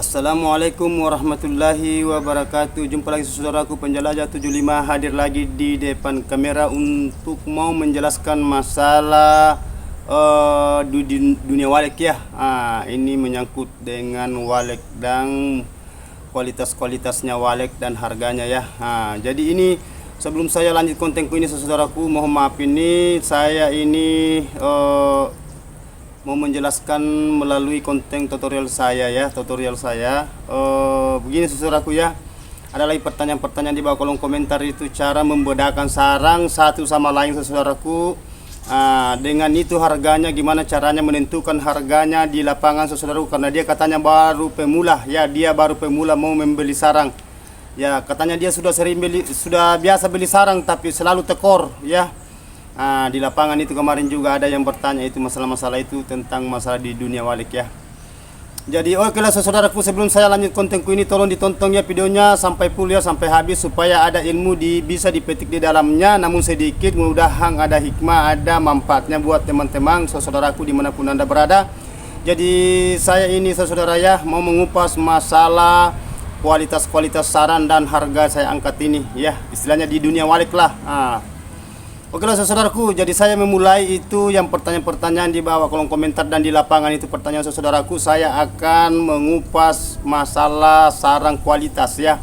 Assalamualaikum warahmatullahi wabarakatuh. Jumpa lagi saudaraku penjelajah 75 hadir lagi di depan kamera untuk mau menjelaskan masalah dunia walek ya. Ini menyangkut dengan walek dan kualitasnya walek dan harganya ya. Jadi ini sebelum saya lanjut kontenku ini saudaraku, mohon maaf ini saya ini mau menjelaskan melalui konten tutorial saya ya, begini saudaraku ya, ada lagi pertanyaan-pertanyaan di bawah kolom komentar itu cara membedakan sarang satu sama lain saudaraku. Dengan itu harganya gimana, caranya menentukan harganya di lapangan saudaraku, karena dia katanya baru pemula ya, dia baru pemula mau membeli sarang ya, katanya dia sudah biasa beli sarang tapi selalu tekor ya. Di lapangan itu kemarin juga ada yang bertanya itu masalah-masalah itu tentang masalah di dunia walek ya. Jadi oke lah saudaraku, sebelum saya lanjut kontenku ini tolong ditonton ya videonya sampai full ya, sampai habis supaya ada ilmu bisa dipetik di dalamnya, namun sedikit, mudah-mudahan ada hikmah, ada manfaatnya buat teman-teman saudaraku dimanapun anda berada. Jadi saya ini saudara ya mau mengupas masalah kualitas saran dan harga saya angkat ini ya, istilahnya di dunia walek lah. Oke lah saudaraku, jadi saya memulai itu yang pertanyaan-pertanyaan di bawah kolom komentar dan di lapangan itu pertanyaan saudaraku, saya akan mengupas masalah sarang kualitas ya.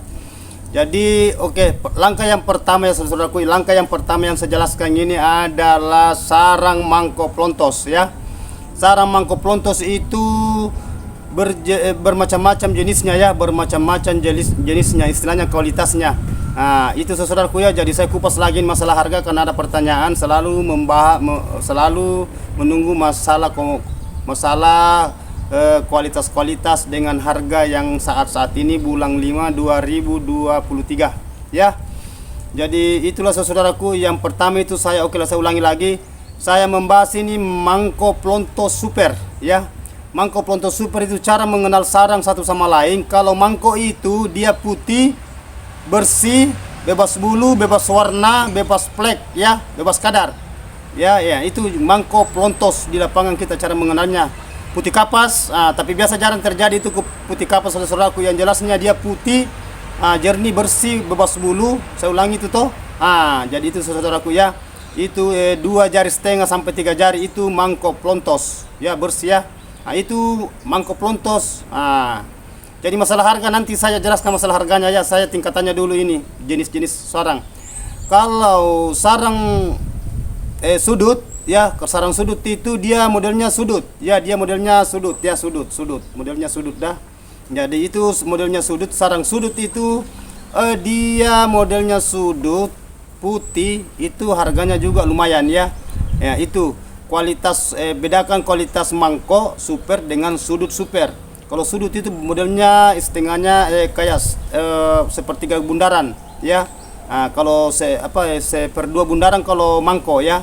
Jadi oke, langkah yang pertama ya saudaraku, langkah yang pertama yang saya jelaskan ini adalah sarang mangkok plontos ya. Sarang mangkok plontos itu bermacam-macam jenisnya ya, bermacam-macam jenisnya, istilahnya kualitasnya. Itu saudaraku ya. Jadi saya kupas lagi masalah harga karena ada pertanyaan, selalu menunggu masalah kualitas dengan harga yang saat ini bulan 5 2023 ya. Jadi itulah saudaraku, yang pertama itu saya saya ulangi lagi, saya membahas ini mangkok plontos super ya. Mangkok plontos super itu cara mengenal sarang satu sama lain. Kalau mangkok itu dia putih, bersih, bebas bulu, bebas warna, bebas flek ya, bebas kadar ya, itu mangkok plontos. Di lapangan kita cara mengenalnya putih kapas, tapi biasa jarang terjadi itu putih kapas saudaraku, yang jelasnya dia putih, jernih, bersih, bebas bulu. Saya ulangi itu toh. Jadi itu saudaraku ya, itu 2 jari setengah sampai 3 jari itu mangkok plontos ya, bersih ya. Itu mangkok plontos. Jadi masalah harga nanti saya jelaskan masalah harganya ya. Saya tingkatannya dulu ini jenis-jenis sarang. Kalau sarang sudut ya, sarang sudut itu dia modelnya sudut ya, dia modelnya sudut ya, sudut modelnya sudut dah. Jadi itu modelnya sudut, sarang sudut itu dia modelnya sudut putih, itu harganya juga lumayan ya. Ya itu kualitas, bedakan kualitas mangkok super dengan sudut super. Kalau sudut itu modelnya setengahnya kayak sepertiga bundaran ya. Kalau seperdua bundaran kalau mangkok ya.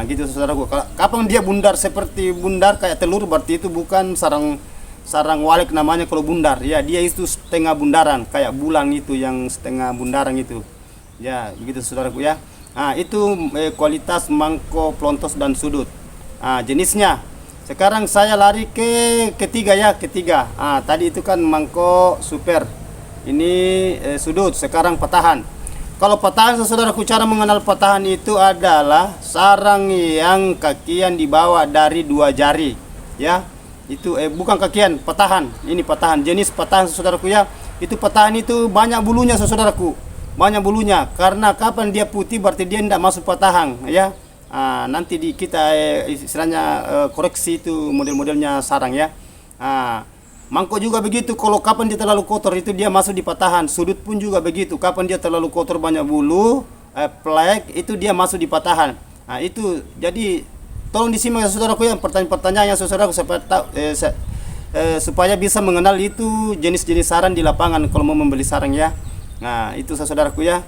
Gitu saudaraku. Kapan dia bundar seperti bundar kayak telur, berarti itu bukan sarang walek namanya. Kalau bundar ya, dia itu setengah bundaran kayak bulan itu, yang setengah bundaran itu ya, begitu saudaraku ya. Itu kualitas mangkok plontos dan sudut. Jenisnya. Sekarang saya lari ke ketiga ya, ketiga. Tadi itu kan mangkok super, ini sudut. Sekarang patahan. Kalau patahan saudaraku, cara mengenal patahan itu adalah sarang yang kakian dibawa dari 2 jari ya. Itu bukan kakian, patahan. Ini patahan, jenis patahan saudaraku ya. Itu patahan itu banyak bulunya saudaraku, banyak bulunya. Karena kapan dia putih berarti dia tidak masuk patahan ya. Nanti kita istilahnya koreksi itu model-modelnya sarang ya. Mangkok juga begitu, kalau kapan dia terlalu kotor itu dia masuk di patahan. Sudut pun juga begitu, kapan dia terlalu kotor banyak bulu, flek, itu dia masuk di patahan. Itu jadi tolong disimak ya saudaraku ya, pertanyaan-pertanyaannya saudaraku supaya bisa mengenal itu jenis-jenis sarang di lapangan kalau mau membeli sarang ya. Itu saudaraku ya.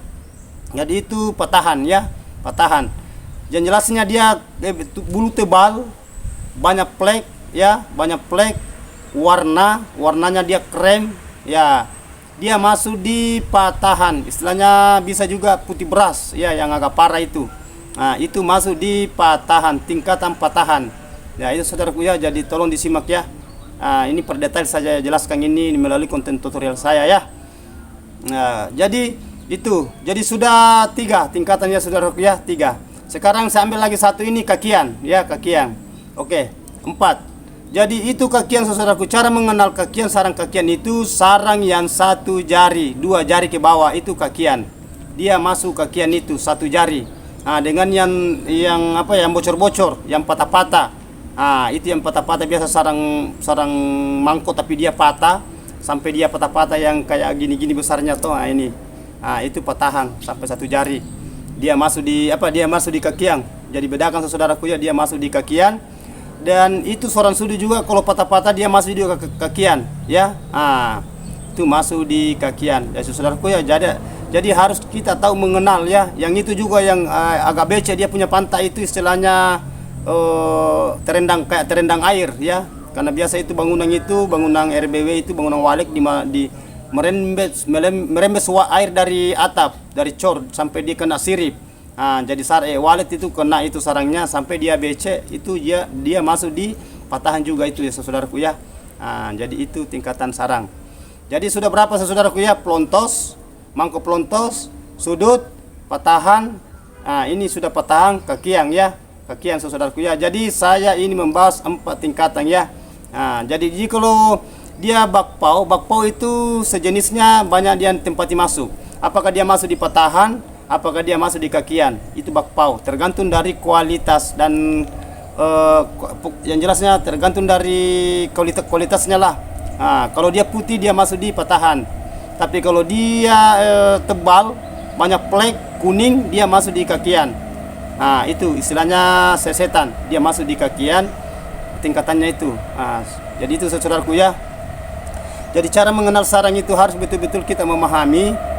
Jadi itu patahan ya, patahan. Yang jelasnya dia bulu tebal, banyak flek ya, banyak flek, warnanya dia krem ya. Dia masuk di patahan, istilahnya bisa juga putih beras ya, yang agak parah itu. Itu masuk di patahan, tingkatan patahan ya. Itu saudaraku ya, jadi tolong disimak ya. Ini per detail saya jelaskan ini melalui konten tutorial saya ya. Jadi itu, jadi sudah 3 tingkatannya saudaraku ya, 3. Sekarang saya ambil lagi satu ini kakian ya, kakian. Oke, 4. Jadi itu kakian saudaraku. Cara mengenal kakian, sarang kakian itu sarang yang 1 jari, 2 jari ke bawah itu kakian. Dia masuk kakian itu 1 jari. Dengan yang apa, yang bocor-bocor, yang patah-patah. Itu yang patah-patah biasa sarang mangkok tapi dia patah sampai dia patah-patah yang kayak gini-gini besarnya tuh. Ini. Itu patahan sampai 1 jari. Dia masuk di apa? Dia masuk di kakian. Jadi bedakan saudaraku ya, dia masuk di kakian. Dan itu seorang sudu juga kalau patah-patah dia masuk di kakian ya. Itu masuk di kakian. Ya saudaraku ya, jadi harus kita tahu mengenal ya. Yang itu juga yang agak becek dia punya pantai itu istilahnya terendang, kayak terendang air ya. Karena biasa itu bangunan RBW itu bangunan Walek di merembes air dari atap, dari cor sampai dia kena sirip. Jadi walet itu kena itu sarangnya sampai dia becek, itu dia masuk di patahan juga itu ya saudaraku ya. Jadi itu tingkatan sarang. Jadi sudah berapa saudaraku ya? Plontos, mangkok plontos, sudut, patahan. Ini sudah patahan, kakian ya. Kakian saudaraku ya. Jadi saya ini membahas 4 tingkatan ya. Jadi kalau dia bakpao itu sejenisnya banyak dia tempati masuk. Apakah dia masuk di patahan? Apakah dia masuk di kakian? Itu bakpao. Tergantung dari kualitas dan yang jelasnya tergantung dari kualitasnya lah. Kalau dia putih dia masuk di patahan. Tapi kalau dia tebal, banyak plek kuning, dia masuk di kakian. Itu istilahnya sesetan. Dia masuk di kakian, tingkatannya itu. Jadi itu saudaraku ya. Jadi cara mengenal sarang itu harus betul-betul kita memahami.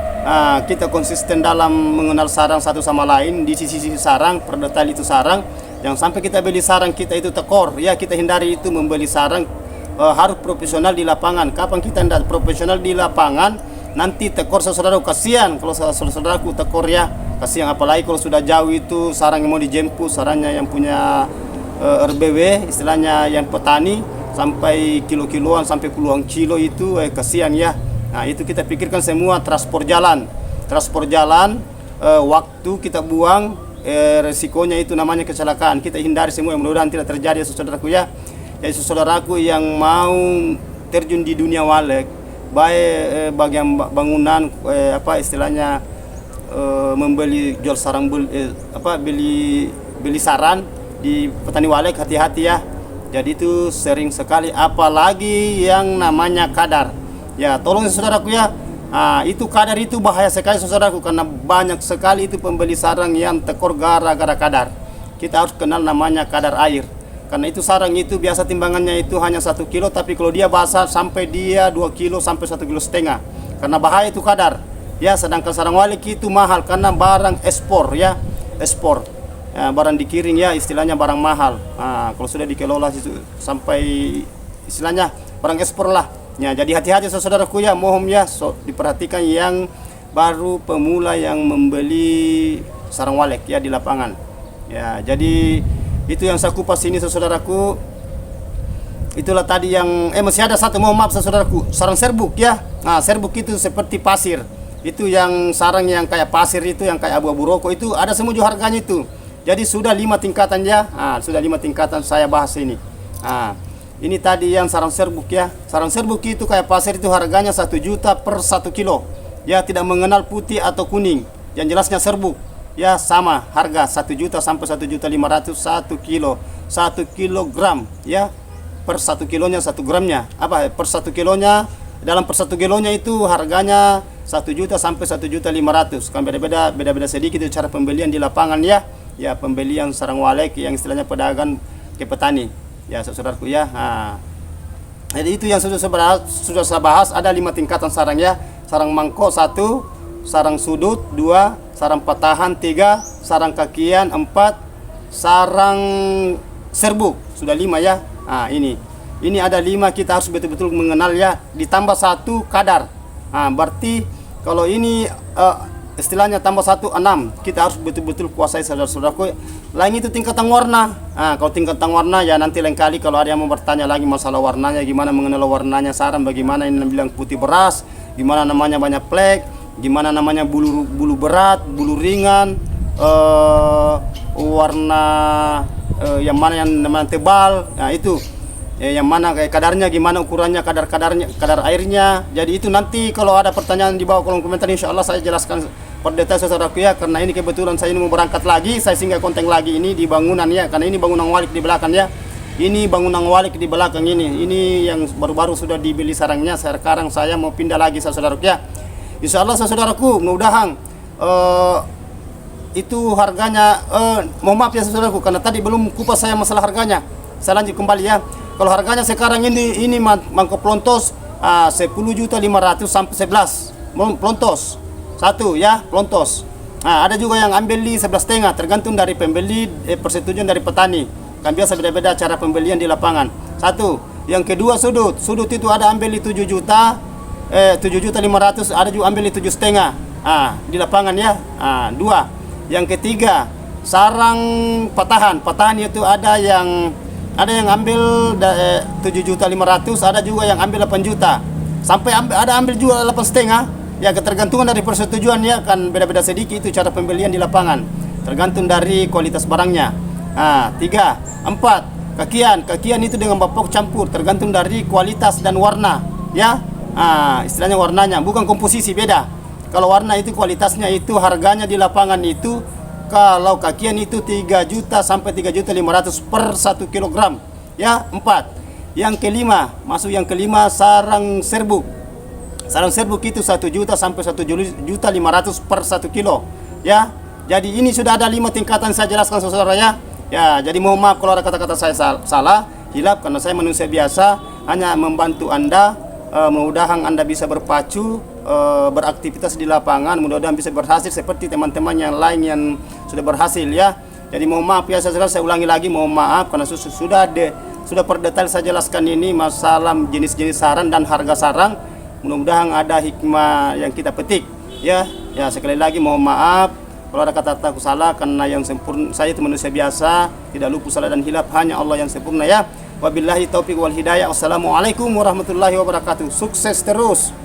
Kita konsisten dalam mengenal sarang satu sama lain di sisi sarang, per detail itu sarang. Jangan sampai kita beli sarang kita itu tekor ya, kita hindari itu membeli sarang. Harus profesional di lapangan. Kapan kita tidak profesional di lapangan, nanti tekor saudaraku, kasihan kalau saudaraku tekor ya, kasihan. Apalagi kalau sudah jauh itu sarang yang mau dijemput, sarangnya yang punya RBW istilahnya yang petani, sampai kilo-kiloan sampai puluhan kilo itu kasihan ya. Itu kita pikirkan semua transport jalan, waktu kita buang, resikonya itu namanya kecelakaan. Kita hindari semua, mudah-mudahan tidak terjadi saudaraku ya. Jadi saudaraku yang mau terjun di dunia Walek, baik bagian bangunan apa istilahnya membeli jual sarang beli saran di petani Walek, hati-hati ya. Jadi itu sering sekali, apalagi yang namanya kadar. Ya, tolong saudaraku ya. Itu kadar itu bahaya sekali saudaraku, karena banyak sekali itu pembeli sarang yang tekor gara-gara kadar. Kita harus kenal namanya kadar air. Karena itu sarang itu biasa timbangannya itu hanya 1 kilo, tapi kalau dia basah sampai dia 2 kilo sampai 1,5 kilo. Karena bahaya itu kadar. Ya, sedangkan sarang Walek itu mahal karena barang ekspor ya, ekspor. Barang dikirim ya, istilahnya barang mahal. Kalau sudah dikelola sampai istilahnya barang ekspor lah. Ya, jadi hati-hati saudaraku ya, mohon ya, diperhatikan yang baru pemula yang membeli sarang Walek ya di lapangan. Ya, jadi itu yang saya kupas ini saudaraku. Itulah tadi yang masih ada satu, mohon maaf saudaraku, sarang serbuk ya. Serbuk itu seperti pasir. Itu yang sarang yang kayak pasir itu, yang kayak abu-abu rokok itu ada semua juga harganya itu. Jadi sudah 5 tingkatan ya. Sudah 5 tingkatan saya bahas ini. Ini tadi yang sarang serbuk ya. Sarang serbuk itu kayak pasir itu harganya 1 juta per 1 kilo. Ya, tidak mengenal putih atau kuning. Yang jelasnya serbuk. Ya, sama harga 1 juta sampai 1.500.000 1 kilo. 1 kilogram ya. Per 1 kilonya 1 gramnya. Per 1 kilonya, dalam per 1 kilonya itu harganya 1 juta sampai 1.500.000. Kan beda-beda sedikit itu cara pembelian di lapangan ya. Ya, pembelian sarang Walek yang istilahnya pedagang ke petani. Ya saudaraku ya. Jadi itu yang sudah saya bahas. Ada 5 tingkatan sarang ya. Sarang mangkok 1, sarang sudut 2, sarang patahan 3, sarang kakian 4, sarang serbuk sudah 5 ya. Ini ada 5, kita harus betul-betul mengenal ya. Ditambah 1 kadar. Berarti kalau ini istilahnya tambah 1 6. Kita harus betul-betul kuasai saudara-saudaraku. Lain itu tingkatan warna. Kalau tingkatan warna ya nanti lain kali kalau ada yang mau bertanya lagi masalah warnanya, gimana mengenal warnanya sarang, bagaimana ini bilang putih beras, gimana namanya banyak plek, gimana namanya bulu berat, bulu ringan, warna yang mana yang namanya tebal. Nah itu yang mana kayak kadarnya, gimana ukurannya, kadar airnya. Jadi itu nanti kalau ada pertanyaan di bawah kolom komentar, insya Allah saya jelaskan per detail saudaraku ya. Karena ini kebetulan saya ini mau berangkat lagi, saya singgah konten lagi ini di bangunan ya. Karena ini bangunan walik di belakang ya. Ini bangunan walik di belakang ini. Ini yang baru-baru sudah dibeli sarangnya. Sekarang saya mau pindah lagi saudaraku ya. Insya Allah saudaraku, mudah-mudahan itu harganya. Mohon maaf ya saudaraku, karena tadi belum kupas saya masalah harganya. Saya lanjut kembali ya. Kalau harganya sekarang ini mangkok pelontos 10.500.000 sampai 11 pelontos satu ya, pelontos. Nah, ada juga yang ambil di 11,5, tergantung dari pembeli, persetujuan dari petani. Kan biasa beda-beda cara pembelian di lapangan. Satu. Yang kedua sudut itu ada ambil di 7.500.000, ada juga ambil di 7,5 di lapangan ya. Dua. Yang ketiga sarang patahan itu ada yang ambil 7.500.000, ada juga yang ambil 8 juta. Sampai ada ambil juga 8,5. Ya ketergantungan dari persetujuan ya, kan beda-beda sedikit itu cara pembelian di lapangan. Tergantung dari kualitas barangnya. 3, 4, kakian itu dengan bapok campur, tergantung dari kualitas dan warna ya. Istilahnya warnanya, bukan komposisi, beda. Kalau warna itu kualitasnya itu harganya di lapangan itu. Kalau kakian itu 3 juta sampai 3.500.000 per 1 kilogram ya. 4. Yang kelima sarang serbuk. Sarang serbuk itu 1 juta sampai 1.500.000 per 1 kilo ya. Jadi ini sudah ada 5 tingkatan saya jelaskan saudara ya. Ya, jadi mohon maaf kalau ada kata-kata saya salah, hilap, karena saya manusia biasa, hanya membantu Anda. Mudah-mudahan Anda bisa berpacu, beraktivitas di lapangan, mudah-mudahan bisa berhasil seperti teman-teman yang lain yang sudah berhasil ya. Jadi mohon maaf ya saya ulangi lagi, mohon maaf karena sudah per detail saya jelaskan ini masalah jenis-jenis sarang dan harga sarang. Mudah-mudahan ada hikmah yang kita petik ya. Ya sekali lagi mohon maaf kalau ada kata-kata salah, karena yang sempurna saya itu manusia biasa, tidak luput salah dan hilap, hanya Allah yang sempurna ya. Wabillahi taufiq wal hidayah. Wassalamualaikum warahmatullahi wabarakatuh. Sukses terus.